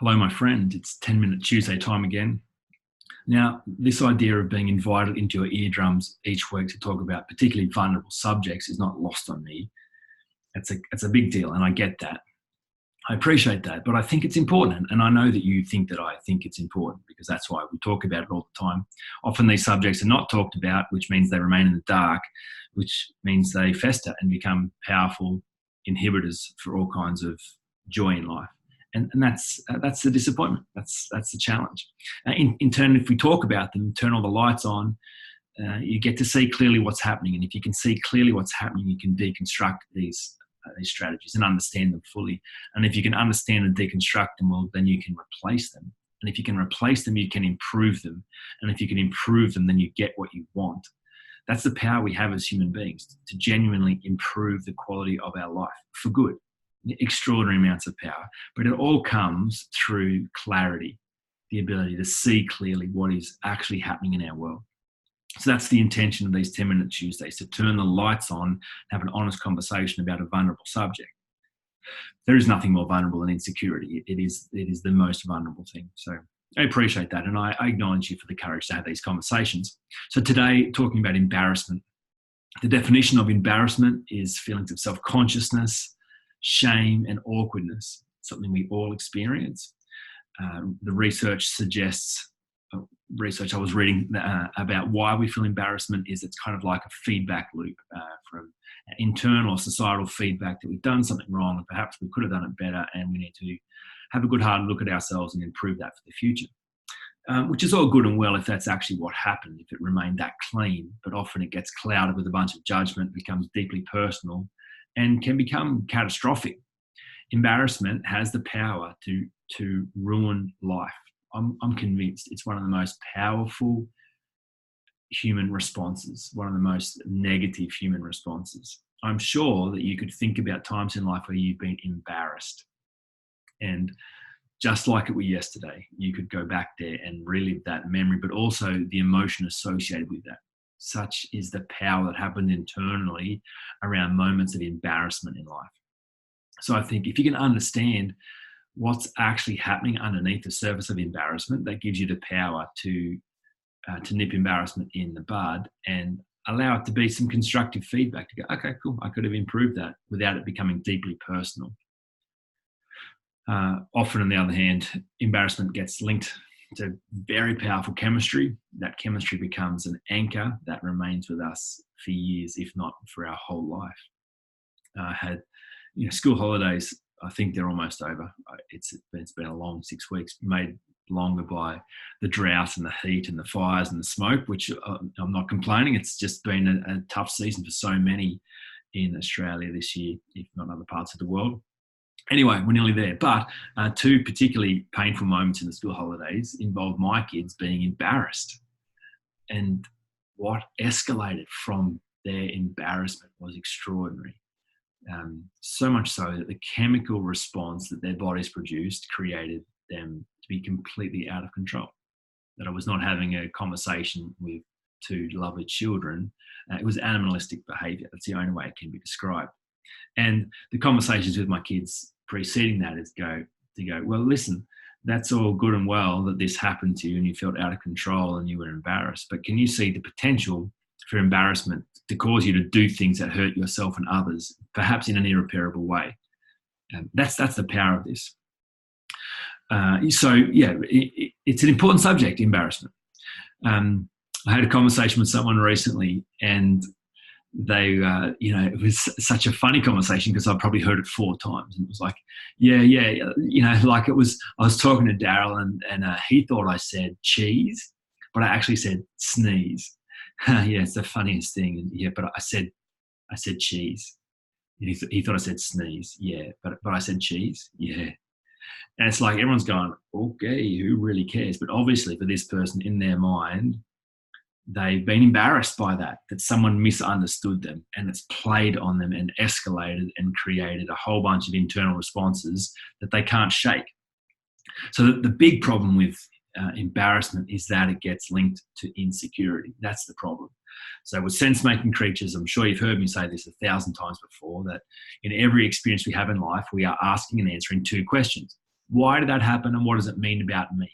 Hello, my friend. It's 10-minute Tuesday time again. Now, this idea of being invited into your eardrums each week to talk about particularly vulnerable subjects is not lost on me. It's a big deal, and I get that. I appreciate that, but I think it's important, and I know that you think that I think it's important because that's why we talk about it all the time. Often these subjects are not talked about, which means they remain in the dark, which means they fester and become powerful inhibitors for all kinds of joy in life. And that's the disappointment. That's the challenge. In turn, if we talk about them, turn all the lights on, you get to see clearly what's happening. And if you can see clearly what's happening, you can deconstruct these strategies and understand them fully. And if you can understand and deconstruct them, well, then you can replace them. And if you can replace them, you can improve them. And if you can improve them, then you get what you want. That's the power we have as human beings, to genuinely improve the quality of our life for good. Extraordinary amounts of power, but it all comes through clarity, the ability to see clearly what is actually happening in our world. So that's the intention of these 10-minute Tuesdays, to turn the lights on, have an honest conversation about a vulnerable subject. There is nothing more vulnerable than insecurity. It is the most vulnerable thing. So I appreciate that, and I acknowledge you for the courage to have these conversations. So today, talking about embarrassment. The definition of embarrassment is feelings of self-consciousness, shame and awkwardness, something we all experience. The research suggests, research I was reading about why we feel embarrassment is it's kind of like a feedback loop from internal or societal feedback that we've done something wrong and perhaps we could have done it better, and we need to have a good hard look at ourselves and improve that for the future. Which is all good and well if that's actually what happened, if it remained that clean, but often it gets clouded with a bunch of judgment, becomes deeply personal, and can become catastrophic. Embarrassment has the power to ruin life. I'm convinced it's one of the most powerful human responses, one of the most negative human responses. I'm sure that you could think about times in life where you've been embarrassed. And just like it were yesterday, you could go back there and relive that memory, but also the emotion associated with that. Such is the power that happened internally around moments of embarrassment in life. So I think if you can understand what's actually happening underneath the surface of embarrassment, that gives you the power to nip embarrassment in the bud and allow it to be some constructive feedback to go, okay, cool, I could have improved that without it becoming deeply personal. Often, on the other hand, embarrassment gets linked to very powerful chemistry. That chemistry becomes an anchor that remains with us for years, if not for our whole life. I had school holidays. I think they're almost over. It's been a long 6 weeks, made longer by the drought and the heat and the fires and the smoke, which I'm not complaining. It's just been a tough season for so many in Australia this year, if not other parts of the world. Anyway, we're nearly there. But two particularly painful moments in the school holidays involved my kids being embarrassed. And what escalated from their embarrassment was extraordinary. So much so that the chemical response that their bodies produced created them to be completely out of control. That I was not having a conversation with two lovely children. It was animalistic behaviour. That's the only way it can be described. And the conversations with my kids preceding that is to go, well, listen, that's all good and well that this happened to you and you felt out of control and you were embarrassed, but can you see the potential for embarrassment to cause you to do things that hurt yourself and others, perhaps in an irreparable way? That's the power of this. It's an important subject, embarrassment. I had a conversation with someone recently, and they, it was such a funny conversation because I've probably heard it 4 times. And it was like, like it was, I was talking to Daryl and he thought I said cheese, but I actually said sneeze. Yeah, it's the funniest thing. Yeah, but I said cheese. He thought I said sneeze. Yeah, but I said cheese. Yeah. And it's like everyone's going, okay, who really cares? But obviously for this person in their mind, they've been embarrassed by that someone misunderstood them, and it's played on them and escalated and created a whole bunch of internal responses that they can't shake. So the big problem with embarrassment is that it gets linked to insecurity. That's the problem. So with sense-making creatures, I'm sure you've heard me say this 1,000 times before, that in every experience we have in life, we are asking and answering 2 questions. Why did that happen, and what does it mean about me?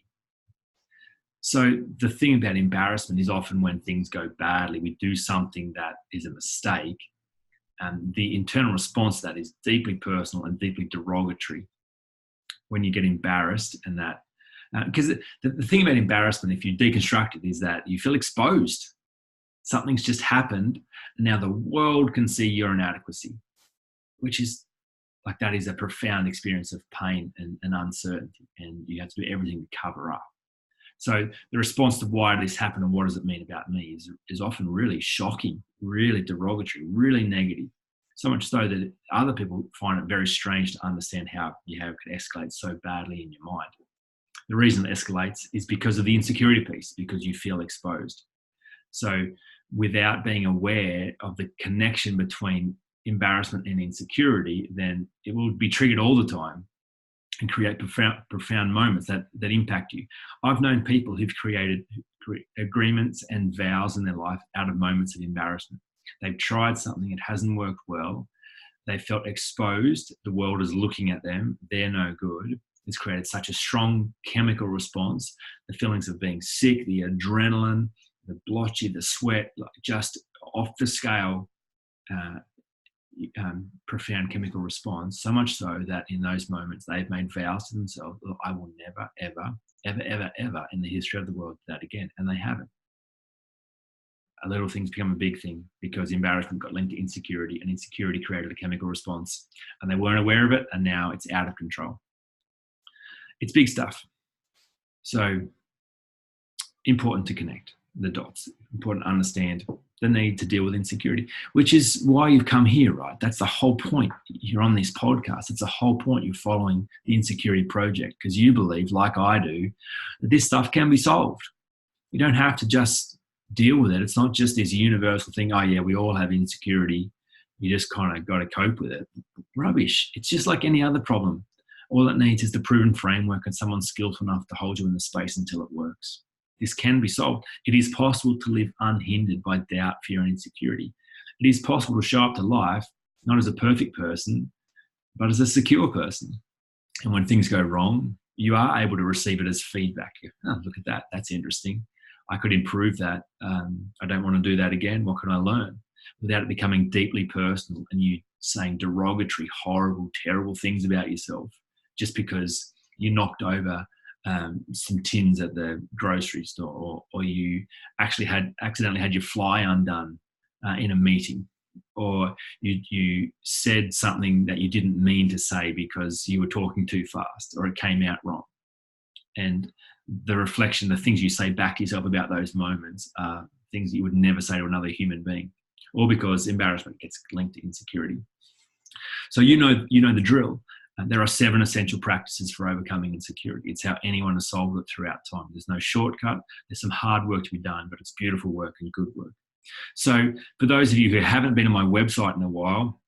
So the thing about embarrassment is often when things go badly, we do something that is a mistake, and the internal response to that is deeply personal and deeply derogatory when you get embarrassed. And that, because the thing about embarrassment, if you deconstruct it, is that you feel exposed. Something's just happened, and now the world can see your inadequacy, which is like, that is a profound experience of pain and uncertainty, and you have to do everything to cover up. So the response to why this happened and what does it mean about me is often really shocking, really derogatory, really negative. So much so that other people find it very strange to understand how it could escalate so badly in your mind. The reason it escalates is because of the insecurity piece, because you feel exposed. So without being aware of the connection between embarrassment and insecurity, then it will be triggered all the time and create profound moments that impact you. I've known people who've created agreements and vows in their life out of moments of embarrassment. They've tried something, it hasn't worked well. They felt exposed. The world is looking at them. They're no good. It's created such a strong chemical response. The feelings of being sick, the adrenaline, the blotchy, the sweat, like just off the scale, profound chemical response, so much so that in those moments they've made vows to themselves, look, I will never, ever, ever, ever, ever in the history of the world do that again. And they haven't. A little things become a big thing because embarrassment got linked to insecurity, and insecurity created a chemical response, and they weren't aware of it, and now it's out of control. It's big stuff. So important to connect the dots, important to understand the need to deal with insecurity, which is why you've come here, right? That's the whole point. You're on this podcast. It's the whole point you're following the Insecurity Project, because you believe, like I do, that this stuff can be solved. You don't have to just deal with it. It's not just this universal thing, oh yeah, we all have insecurity. You just kind of got to cope with it. Rubbish. It's just like any other problem. All it needs is the proven framework and someone skillful enough to hold you in the space until it works. This can be solved. It is possible to live unhindered by doubt, fear, and insecurity. It is possible to show up to life not as a perfect person, but as a secure person. And when things go wrong, you are able to receive it as feedback. Oh, look at that. That's interesting. I could improve that. I don't want to do that again. What can I learn? Without it becoming deeply personal and you saying derogatory, horrible, terrible things about yourself just because you knocked over some tins at the grocery store, or you actually accidentally had your fly undone in a meeting, or you said something that you didn't mean to say because you were talking too fast, or it came out wrong. And the reflection, the things you say back to yourself about those moments are things that you would never say to another human being, or because embarrassment gets linked to insecurity. So you know the drill. There are 7 essential practices for overcoming insecurity. It's how anyone has solved it throughout time. There's no shortcut. There's some hard work to be done, but it's beautiful work and good work. So for those of you who haven't been on my website in a while,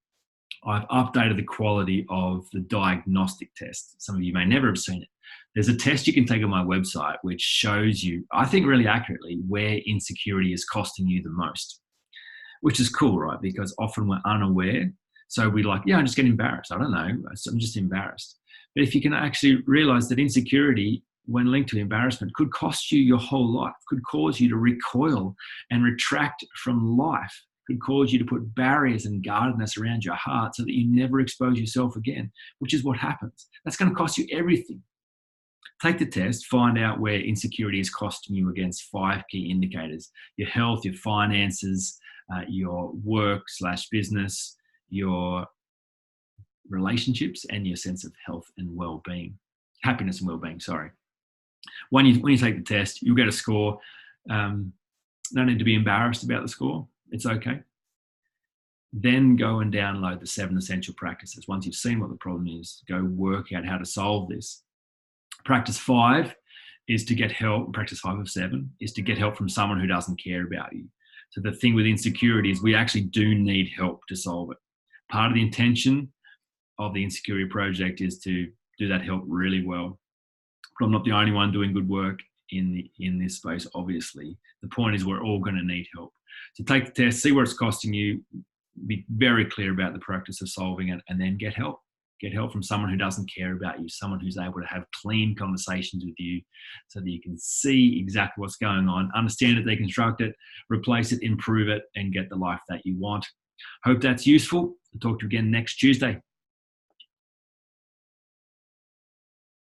I've updated the quality of the diagnostic test. Some of you may never have seen it. There's a test you can take on my website which shows you, I think really accurately, where insecurity is costing you the most, which is cool, right? Because often we're unaware. So we're like, yeah, I'm just getting embarrassed. I don't know. I'm just embarrassed. But if you can actually realize that insecurity, when linked to embarrassment, could cost you your whole life, could cause you to recoil and retract from life, could cause you to put barriers and guardedness around your heart so that you never expose yourself again, which is what happens. That's going to cost you everything. Take the test, find out where insecurity is costing you against 5 key indicators: your health, your finances, your work/business, your relationships, and your sense of health and well-being, happiness and well-being, sorry. When you take the test, you'll get a score. No need to be embarrassed about the score. It's okay. Then go and download the 7 essential practices. Once you've seen what the problem is, go work out how to solve this. Practice 5 is to get help. Practice 5 of 7 is to get help from someone who doesn't care about you. So the thing with insecurity is we actually do need help to solve it. Part of the intention of the Insecurity Project is to do that help really well. But I'm not the only one doing good work in this space, obviously. The point is we're all going to need help. So take the test, see what it's costing you, be very clear about the practice of solving it, and then get help. Get help from someone who doesn't care about you, someone who's able to have clean conversations with you so that you can see exactly what's going on, understand it, deconstruct it, replace it, improve it, and get the life that you want. Hope that's useful. I'll talk to you again next Tuesday.